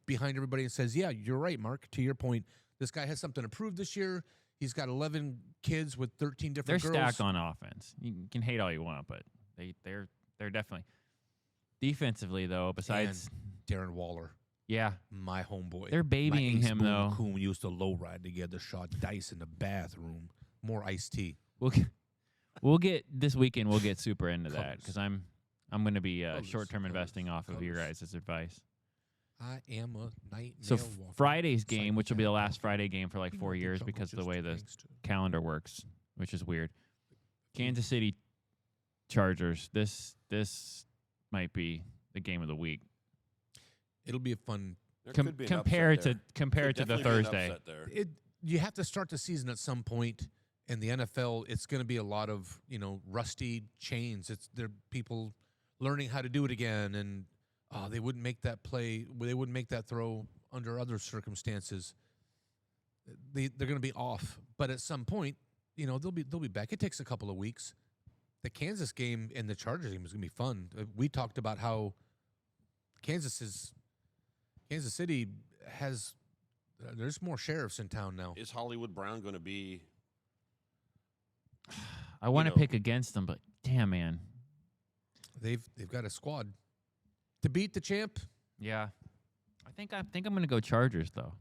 behind everybody and says, yeah, you're right, Mark. To your point, this guy has something to prove this year. He's got 11 kids with 13 different They're girls. stacked on offense. You can hate all you want, but they're definitely defensively though. Besides And Darren Waller, yeah, my homeboy. they're babying my ace him Boone though. Coon used to low ride together, shot dice in the bathroom. More iced tea. We'll get this weekend. We'll get super into that Colors. because I'm going to be Colors, short-term colors, investing off of your colors. guys' advice. I am a nightmare So walking. Friday's game, which will be the Psychopath last walking. Friday game for like You 4 know the years jungle because of the just way the gangster. calendar works, which is weird. Kansas City Chargers. This might be the game of the week. It'll be a fun. There could be an Compared upset to compared to there. the Could definitely be an Thursday. upset there. You have to start the season at some point. In the NFL, it's going to be a lot of rusty chains. It's there people learning how to do it again, and they wouldn't make that play. They wouldn't make that throw under other circumstances. They're going to be off, but at some point, they'll be back. It takes a couple of weeks. The Kansas game and the Chargers game is going to be fun. We talked about how Kansas City has. There's more sheriffs in town now. Is Hollywood Brown going to be? I want to know. pick against them, but damn, man. They've got a squad to beat the champ. Yeah. I think I'm going to go Chargers though.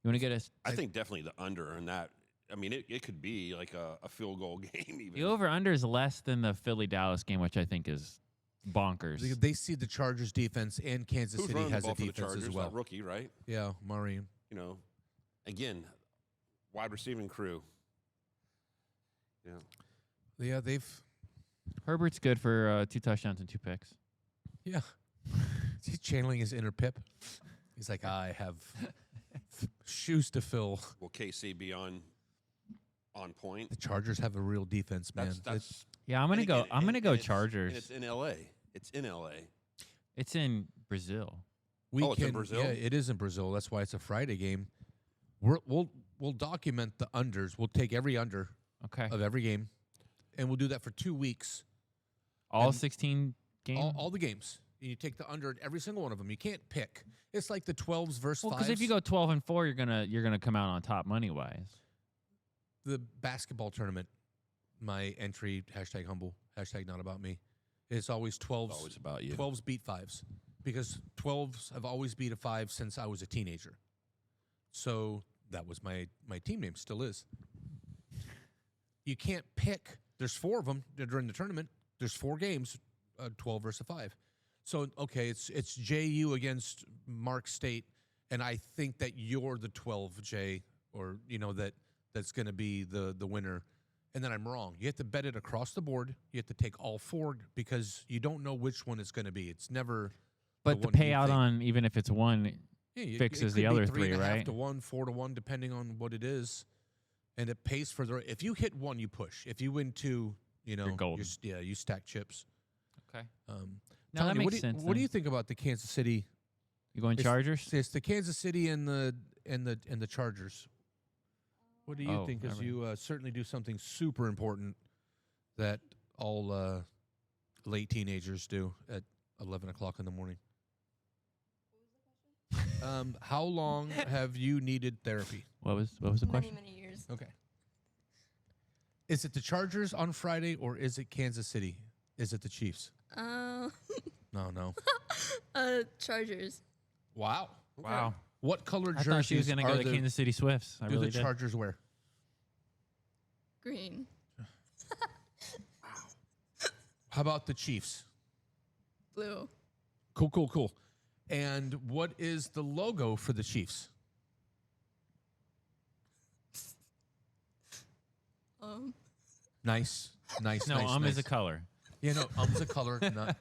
You want to get us? I think definitely the under in that. I mean, it could be like a field goal game even. The over/under is less than the Philly-Dallas game, which I think is bonkers. They see the Chargers defense, and Kansas Who's City running the has ball a for the defense Chargers? as well. That rookie, right? Yeah, Murray. Again, wide receiving crew. Yeah, Herbert's good for 2 touchdowns and 2 picks. yeah. He's channeling his inner Pip. He's like, I have shoes to fill. Will KC be on point? The Chargers have a real defense, man. That's Yeah, I'm going to go. I'm going to go Chargers. And it's in LA. It's in LA. It's in Brazil. It's in Brazil? Yeah, it is in Brazil. That's why it's a Friday game. We'll document the unders. We'll take every under Okay. of every game, and we'll do that for 2 weeks. All and 16 games. All the games. And you take the under at every single one of them. You can't pick. It's like the 12s versus 5s. Because if you go 12-4, you're gonna come out on top money wise. The basketball tournament, my entry, #humble, #not about me, it's always 12s. It's always about you. 12s beat 5s because 12s have always beat a 5 since I was a teenager. So that was my team name, still is. You can't pick. There's 4 of them during the tournament. There's 4 games, 12 versus 5. So okay, it's JU against Mark State, and I think that you're the 12 J, or that's going to be the winner, and then I'm wrong. You have to bet it across the board. You have to take all four because you don't know which one it's going to be. It's never. But the one you payout think. on even if it's one Yeah, fixes it the could be other three, 3.5 right? to 1, 4 to 1, depending on what it is, and it pays for the. If you hit one, you push. If you win two, You're golden. you stack chips. Okay. Tanya, No, that what makes do you, sense. What do you think about the Kansas City? You going Chargers? It's the Kansas City and the Chargers. What do you Oh, think? Because alright. you certainly do something super important that all late teenagers do at 11 o'clock in the morning. How long have you needed therapy? What was the Many, question? many years. Okay. Is it the Chargers on Friday or is it Kansas City? Is it the Chiefs? No. Chargers. Wow. Wow. What color I jerseys thought she was going to are go to the, Kansas City Swifts. I do really the did. Chargers wear? Green. How about the Chiefs? Blue. Cool. And what is the logo for the Chiefs? Nice. No, nice. is a color. Yeah, no, um's a color. Not.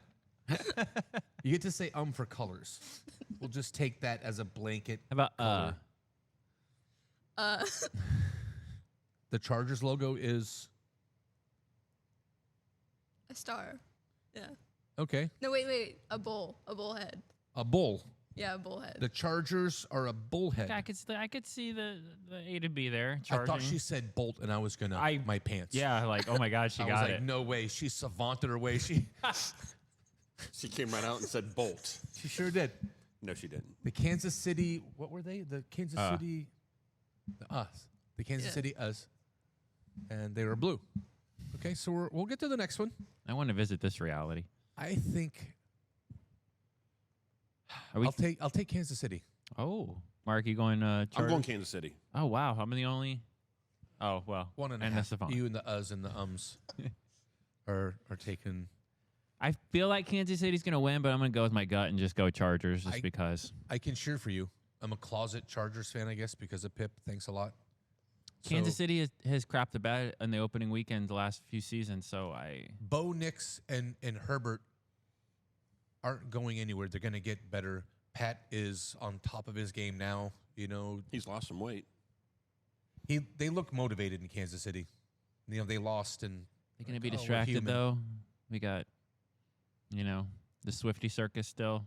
You get to say for colors. We'll just take that as a blanket. How about color. The Chargers logo is A star. Yeah. okay. No, wait. A bull. A bullhead. A bull. Yeah, a bullhead. The Chargers are a bullhead. I could see the A to B there. I thought Charging. she said bolt, and I was gonna my pants. Yeah, like, oh my God, she I was got like, it. no way. She savanted her way. She came right out and said bolt. she sure did. No, she didn't. The Kansas City, what were they? The Kansas City, the us. The Kansas City us, and they were blue. Okay, so we'll get to the next one. I want to visit this reality. I think Are we? I'll take Kansas City. Oh, Mark, you going? I'm Chargers? going Kansas City. Oh wow, I'm the only. Oh well, One and a and half. the savant. You and the us and the ums are taking. I feel like Kansas City's gonna win, but I'm gonna go with my gut and just go Chargers, just because. I can cheer for you. I'm a closet Chargers fan, I guess, because of Pip. Thanks a lot. Kansas So, City has crapped the bed in the opening weekend the last few seasons, so Bo Nix and Herbert aren't going anywhere. They're going to get better. Pat is on top of his game now. He's lost some weight. They look motivated in Kansas City. They lost and they're gonna be oh, we're distracted human. though. We got, the Swifty circus still.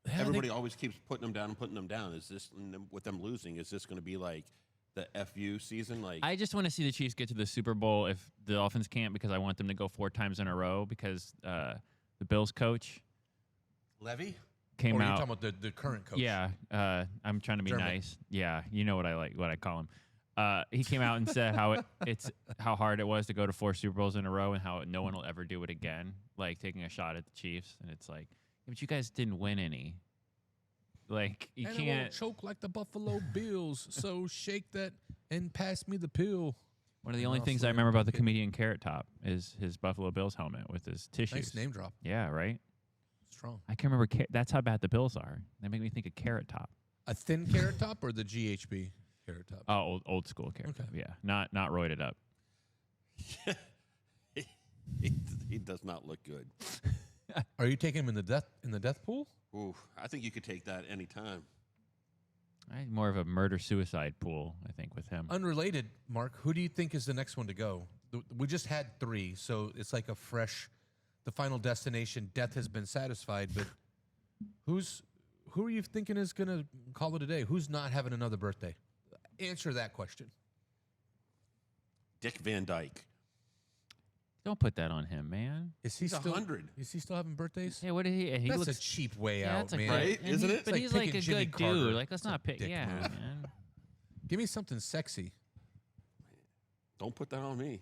Yeah, Everybody always keeps putting them down. Is this, with them losing, is this going to be like the FU season? Like, I just want to see the Chiefs get to the Super Bowl if the Dolphins can't, because I want them to go 4 times in a row, because the Bills coach Levy came or out. Are you talking about the current coach? Yeah, I'm trying to be Dermot. nice. Yeah, you know what I call him. He came out and said how hard it was to go to 4 Super Bowls in a row, and how no one will ever do it again, like taking a shot at the Chiefs. And it's like, yeah, but you guys didn't win any. Like, you And I won't can't. choke like the Buffalo Bills. So shake that and pass me the pill. One of the And only I'll things I slam remember about the the kid. comedian Carrot Top is his Buffalo Bills helmet with his tissues. Nice name drop. Yeah, right. Strong. I can remember. That's how bad the Bills are. They make me think of Carrot Top. A thin carrot top or the GHB carrot top? Oh, old school Carrot Okay. Top. Yeah, not roided up. he does not look good. Are you taking him in the death pool? Ooh, I think you could take that anytime. I had more of a murder-suicide pool, I think, with him. Unrelated, Mark, who do you think is the next one to go? We just had 3, so it's like the final destination. Death has been satisfied, but who are you thinking is going to call it a day? Who's not having another birthday? Answer that question. Dick Van Dyke. Don't put that on him, man. Is he He's still 100. Is he still having birthdays? Yeah, what did he? He That's looks a cheap way yeah, out, that's a man. good- Right? and Isn't he- it? But It's he's like like a picking Jimmy good Carter. dude. Like, let's It's a not pick. dick Yeah, move. man. Give me something sexy. Don't put that on me.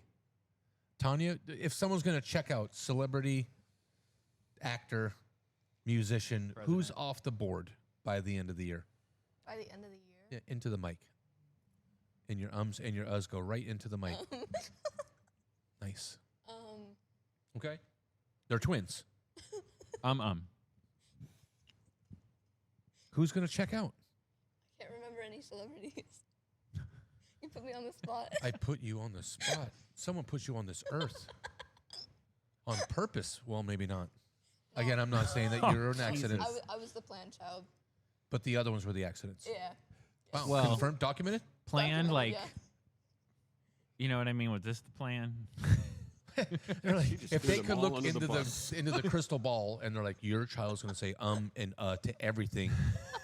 Tanya, if someone's going to check out celebrity, actor, musician, who's off the board by the end of the year? By the end of the year. Yeah, into the mic. And your ums and your us go right into the mic. Nice. Okay. They're twins. Who's going to check out? Can't remember any celebrities. You put me on the spot. I put you on the spot. Someone put you on this earth. On purpose. Well, maybe not. Again, I'm not saying that you're an accident, I was the planned child. but the other ones were the accidents. Yeah. Wow. Well- Confirmed, documented? Planned, Documented, like, yeah. you know what I mean? Was this the plan? They're like, just if threw they them could all look under the into bus. into the crystal ball and they're like, your child's going to say and to everything,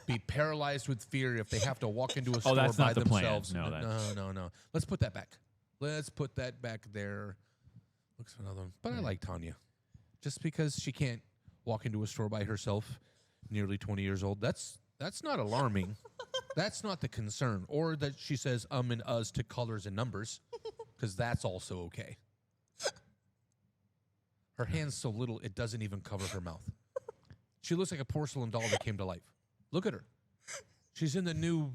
be paralyzed with fear if they have to walk into a store that's by not the plan. themselves. No, that's- No. Let's put that back. Let's put that back there. Looks for another one. But I like Tanya. Just because she can't walk into a store by herself, nearly 20 years old, that's not alarming. That's not the concern. Or that she says and us to colors and numbers, because that's also okay. Her hand's so little, it doesn't even cover her mouth. She looks like a porcelain doll that came to life. Look at her. She's in the new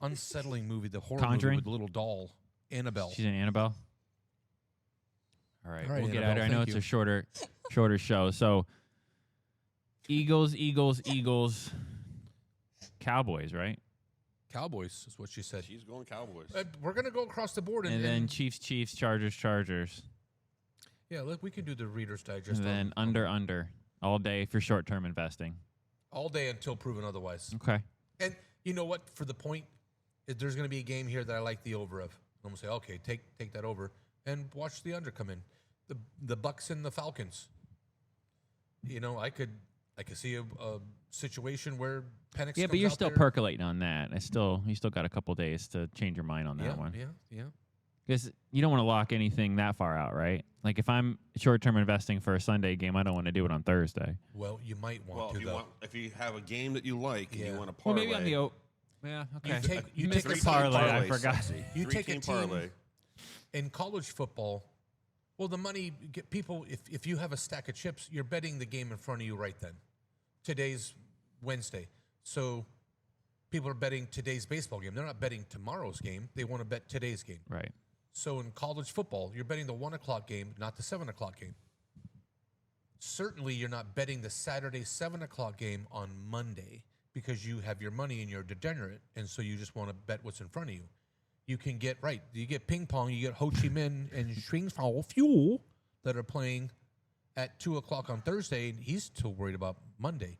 unsettling movie, the horror Conjuring? movie with the little doll, Annabelle. She's in Annabelle. All right, All right, we'll get Annabelle, at her. I know thank it's you. a shorter show. So, Eagles, Cowboys, right? Cowboys is what she said. She's going Cowboys. We're going to go across the board. And then Chiefs, Chargers. yeah, look, we can do the Reader's Digest And then on- under all day for short-term investing. all day until proven otherwise. Okay. And you know what? For the point, if there's going to be a game here that I like the over of. I'm going to say, okay, take that over and watch the under come in. The Bucks and the Falcons. You know, I could see a situation where Penix Yeah, but comes you're out still there. percolating on that. You still got a couple days to change your mind on that one. Yeah. Because you don't want to lock anything that far out, right? Like if I'm short-term investing for a Sunday game, I don't want to do it on Thursday. Well, you might want Well, to, though. if you have a game that you like and Yeah. you want to Well, parlay, maybe on the yeah, okay. You missed take the a parlay. I parlay, forgot. Sassy. You take a Three-team team- parlay. In college football, well, the money get people. If you have a stack of chips, you're betting the game in front of you right then. Today's Wednesday, so people are betting today's baseball game. They're not betting tomorrow's game. They want to bet today's game. Right. So in college football, you're betting the 1 o'clock game, not the 7 o'clock game. Certainly, you're not betting the Saturday 7 o'clock game on Monday because you have your money and you're degenerate, and so you just want to bet what's in front of you. You can get you get ping pong, you get Ho Chi Minh and Shringfao Fuel that are playing at 2 o'clock on Thursday, and he's still worried about Monday.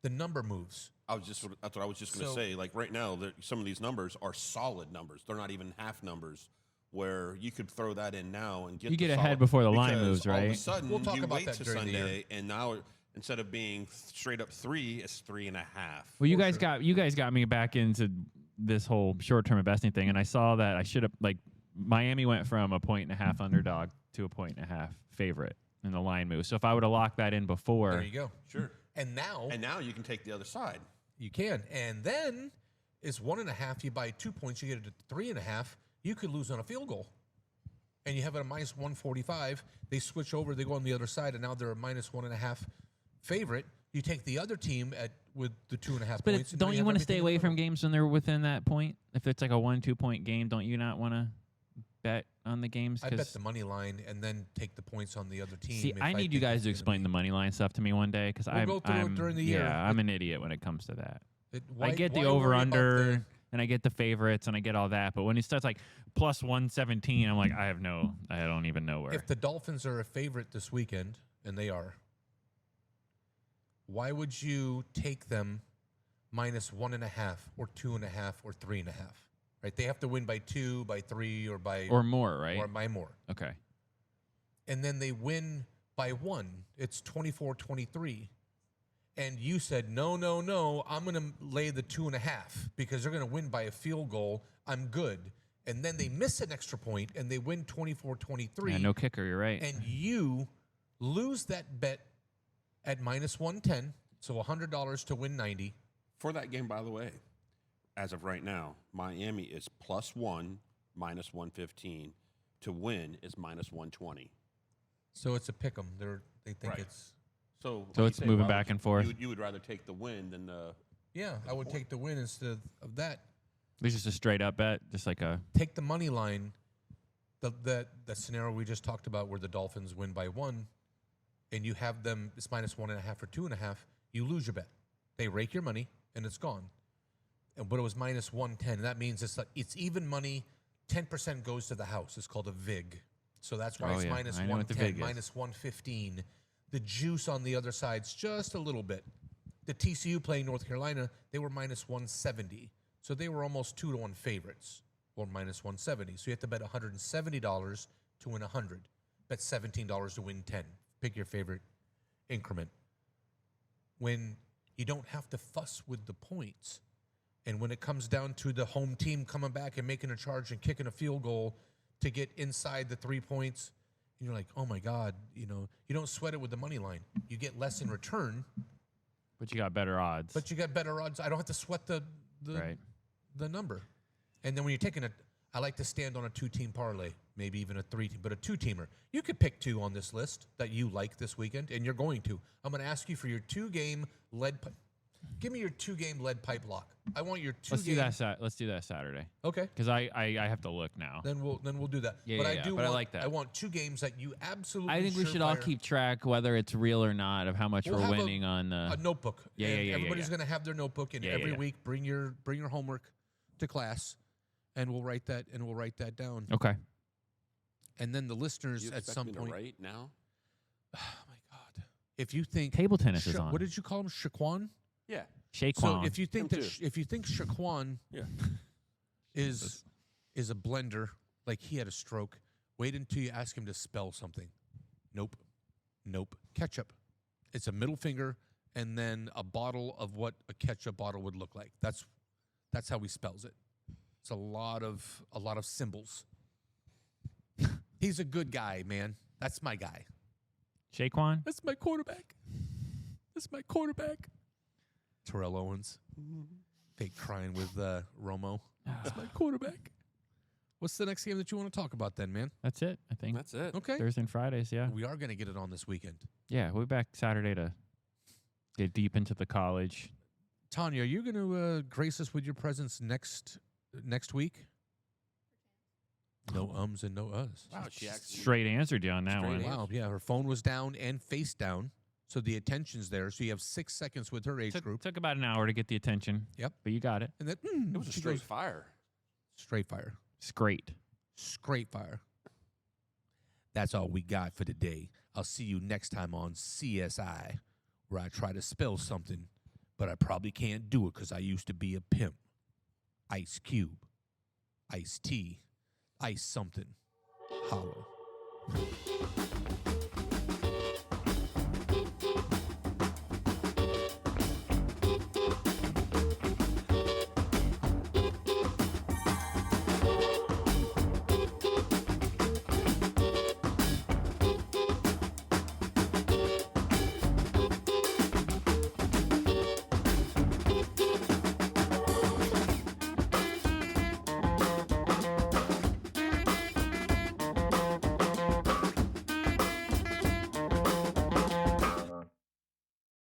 The number moves. That's what I was just going to So- say. Like right now, some of these numbers are solid numbers. They're not even half numbers. Where you could throw that in now and get You the get solid, ahead before the line because moves, all of a right? sudden, We'll talk you about wait that to during the year. Sunday, and now instead of being straight up 3, it's 3.5. Well, you For guys got me back into this whole short-term investing thing, and I saw that I should have Miami went from a 1.5 underdog to a 1.5 favorite in the line move. So if I would have locked that in before, There you go. Sure. And now you can take the other side. you can. And then it's 1.5. You buy 2 points, you get it at 3.5. You could lose on a field goal. And you have it a minus 145. They switch over, they go on the other side, and now they're a minus 1.5 favorite. You take the other team with the 2.5 but points. and don't now you have want to stay everything away in from front games when they're within that point? If it's like a 1-2 point game, don't you not want to bet on the games? of it. I bet 'Cause- the money line and then take the points on the other team. See, if I need think you guys it's to gonna explain be- the money line stuff to me one day because We'll go through it during the year. Yeah, I'm an idiot when it comes to that. Why- I get the why worry over about under the- and I get the favorites and I get all that, but when it starts like plus 117, I'm like, I don't even know where. If the Dolphins are a favorite this weekend, and they are, why would you take them minus 1.5 or 2.5 or 3.5? Right? They have to win by 2, by 3, or by more, right? or by more. Okay. And then they win by 1. It's 24-23. And you said, no, I'm going to lay the 2.5 because they're going to win by a field goal. I'm good. And then they miss an extra point and they win 24-23. Yeah, no kicker, you're right. And you lose that bet at minus 110, so $100 to win 90. For that game, by the way, as of right now, Miami is +1, minus 115. To win is minus 120. So it's a pick 'em. They think Right. it's So it's moving back and forth. You would rather take the win than the. yeah. I would take the win instead of that. It's just a straight up bet, just like a Take the money line. The scenario we just talked about where the Dolphins win by 1. and you have them, it's -1.5 or 2.5, you lose your bet. They rake your money, and it's gone. But it was -110. That means it's even money. 10% goes to the house. It's called a VIG. So that's why Oh, it's yeah. I know what the -110, VIG is. -115. The juice on the other side's just a little bit. The TCU playing North Carolina, they were -170. So they were almost 2-1 favorites, or -170. So you have to bet $170 to win 100. Bet $17 to win 10. Pick your favorite increment. When you don't have to fuss with the points, and when it comes down to the home team coming back and making a charge and kicking a field goal to get inside the 3 points, and you're like, oh my God, you don't sweat it with the money line. You get less in return, But you got better odds. but you got better odds. I don't have to sweat the right. number. And then when you're taking I like to stand on a 2-team parlay, maybe even a 3-team, but a 2-teamer. You could pick 2 on this list that you like this weekend, and you're going to. I'm going to ask you for your 2-game lead pipe. Give me your 2-game lead pipe lock. I want your 2 Let's do games. that. Let's do that Saturday. Okay. Because I have to look now. Then we'll do that. Yeah, but yeah, I yeah, do but I want, like that. I want 2 games that you absolutely. I think we should all surefire- keep track, whether it's real or not, of how much We'll we're have winning on. a notebook. Yeah, and yeah, yeah, Everybody's yeah. going to have their notebook, and Yeah, every yeah. week bring your homework to class, and we'll write that down. Okay. And then the listeners You at expect some me to point. write now? Oh my God! If you think Table tennis is on. what did you call him, Shaquan? Yeah. Shaquan. So if you think Him that too. if you think Shaquan Yeah. is a blender, like he had a stroke, wait until you ask him to spell something. Nope. Ketchup. It's a middle finger and then a bottle of what a ketchup bottle would look like. That's how he spells it. It's a lot of symbols. He's a good guy, man. That's my guy. Shaquan. That's my quarterback. Terrell Owens. Fake crying with Romo. That's my quarterback. What's the next game that you want to talk about then, man? That's it. I think That's it. Okay. Thursday and Fridays. Yeah. We are going to get it on this weekend. Yeah. We'll be back Saturday to get deep into the college. Tanya, are you going to grace us with your presence next week? No ums and no uhs. Wow, she actually Straight answered you on that Straight one. answer. Wow, yeah, her phone was down and face down, so the attention's there. So you have 6 seconds with her age group, Took about an hour to get the attention. Yep. But you got it. and then It was a she straight goes, fire. straight fire, It's great. straight fire. That's all we got for today. I'll see you next time on CSI, where I try to spell something, but I probably can't do it because I used to be a pimp. Ice Cube, Ice T, Ice something. Holla.